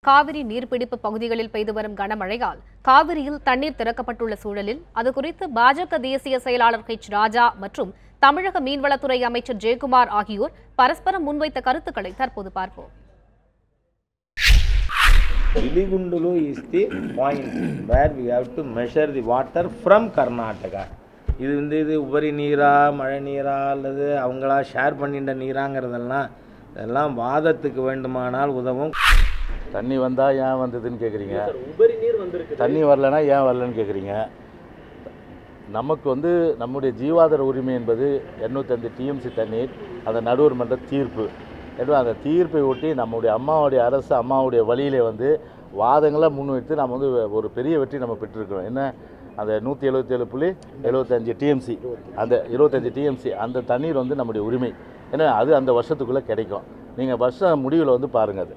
காவிரி நீர்பிடிப்பு பகுதிகளில் பெய்து வரும் கனமழையால் காவிரியில் தண்ணீர் திறக்கப்பட்டுள்ள சூழலில் அது குறித்து பாஜக தேசிய செயலாளர் ராஜா மற்றும் தமிழக மீன்வளத்துறை அமைச்சர் ஜெயக்குமார் ஆகியோர் பரஸ்பரம் முன்வைத்த கருத்துக்களை தற்போது பார்ப்போம். Iligundulu is the point where we have to measure the water from Karnataka. இது உபரி நீரா மழை நீரா அல்லது அவங்களா ஷேர் பண்ணிட்ட நீராங்கிறதெல்லாம் இதெல்லாம் வாதத்துக்கு வேண்டுமானால் உதவும். தண்ணி வந்தால் ஏன் வந்ததுன்னு கேட்குறீங்க, தண்ணி வரலன்னா ஏன் வரலன்னு கேட்குறீங்க. நமக்கு நம்முடைய ஜீவாதார உரிமை என்பது 805 டிஎம்சி தண்ணீர், அந்த நடுவர் மன்ற தீர்ப்பு. அந்த தீர்ப்பை ஒட்டி நம்முடைய அம்மாவுடைய அரசு அம்மாவுடைய வழியிலே வாதங்களை முன்வைத்து நம்ம ஒரு பெரிய வெற்றி நம்ம பெற்றிருக்கிறோம். என்ன, அந்த 177.75 டிஎம்சி, அந்த 25 டிஎம்சி அந்த தண்ணீர் நம்முடைய உரிமை. ஏன்னா அது அந்த வருஷத்துக்குள்ளே கிடைக்கும். நீங்கள் வருஷம் முடிவில் பாருங்கள். அது